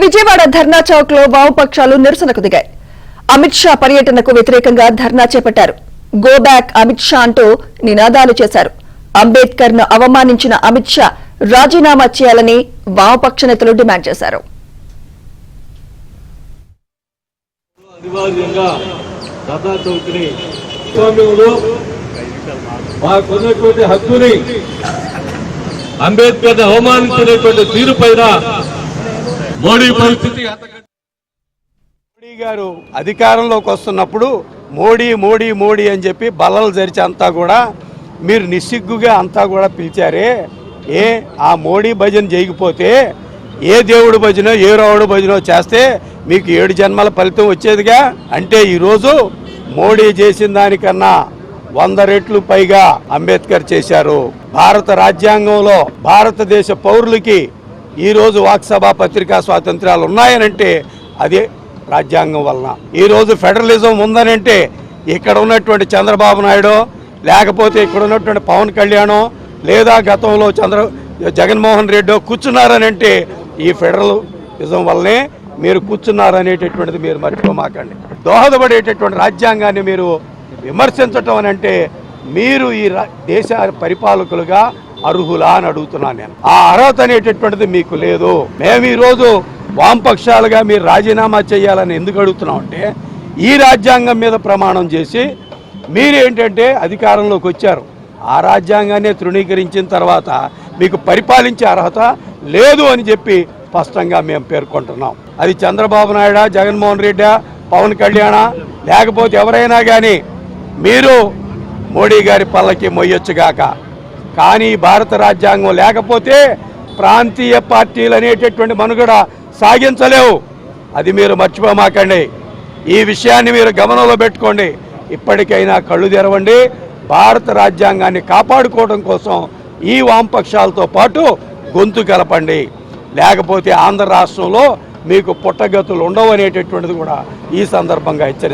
విజయవాడ ధర్నా చౌక్ లో వామపక్షాలు నిరసనకు దిగాయి. అమిత్ షా పర్యటనకు వ్యతిరేకంగా ధర్నా చేపట్టారు. గో బ్యాక్ అమిత్ షా అంటూ నినాదాలు చేశారు. అంబేద్కర్ ను అవమానించిన అమిత్ షా రాజీనామా చేయాలని వామపక్ష నేతలు డిమాండ్ చేశారు. అంబేద్కర్ అవమానించినటువంటి తీరు పైన మోడీ పరిస్థితి మోడీ గారు అధికారంలోకి వస్తున్నప్పుడు మోడీ మోడీ మోడీ అని చెప్పి బల్లలు జరిచి అంతా కూడా మీరు నిస్సిగ్గుగా అంతా కూడా పిలిచారే. ఆ మోడీ భజన చేయకపోతే ఏ దేవుడు భజనో ఏ రావుడు భజనో చేస్తే మీకు 7 జన్మల ఫలితం వచ్చేదిగా. అంటే ఈరోజు మోడీ చేసిన దానికన్నా 100 రెట్లు పైగా అంబేద్కర్ చేశారు. భారత రాజ్యాంగంలో భారతదేశ పౌరులకి ఈరోజు వాక్సభ పత్రికా స్వాతంత్ర్యాలు ఉన్నాయనంటే అదే రాజ్యాంగం వలన. ఈరోజు ఫెడరలిజం ఉందనంటే ఇక్కడ ఉన్నటువంటి చంద్రబాబు నాయుడు లేకపోతే ఇక్కడ ఉన్నటువంటి పవన్ కళ్యాణ్ లేదా గతంలో జగన్మోహన్ రెడ్డి కూర్చున్నారనంటే ఈ ఫెడరలిజం వల్లనే మీరు కూర్చున్నారనేటటువంటిది మీరు మర్చిపోమాకండి. దోహదపడేటటువంటి రాజ్యాంగాన్ని మీరు విమర్శించటం అని అంటే మీరు ఈ దేశ పరిపాలకులుగా అర్హులా అని అడుగుతున్నాను నేను. ఆ అర్హత అనేటటువంటిది మీకు లేదు. మేము ఈరోజు వామపక్షాలుగా మీరు రాజీనామా చేయాలని ఎందుకు అడుగుతున్నాం అంటే ఈ రాజ్యాంగం మీద ప్రమాణం చేసి మీరేంటంటే అధికారంలోకి వచ్చారు. ఆ రాజ్యాంగాన్ని తృణీకరించిన తర్వాత మీకు పరిపాలించే అర్హత లేదు అని చెప్పి స్పష్టంగా మేము పేర్కొంటున్నాం. అది చంద్రబాబు నాయుడు, జగన్మోహన్ రెడ్డి, పవన్ కళ్యాణ్ లేకపోతే ఎవరైనా కానీ మీరు మోడీ గారి పల్లకి మొయ్యొచ్చుగాక. కానీ భారత రాజ్యాంగం లేకపోతే ప్రాంతీయ పార్టీలు అనేటటువంటి మనుగడ సాగించలేవు. అది మీరు మర్చిపోమాకండి. ఈ విషయాన్ని మీరు గమనంలో పెట్టుకోండి. ఇప్పటికైనా కళ్ళు తెరవండి. భారత రాజ్యాంగాన్ని కాపాడుకోవడం కోసం ఈ వామపక్షాలతో పాటు గొంతు కలపండి. లేకపోతే ఆంధ్ర రాష్ట్రంలో మీకు పుట్టగతులు ఉండవు అనేటటువంటిది కూడా ఈ సందర్భంగా హెచ్చరిస్తారు.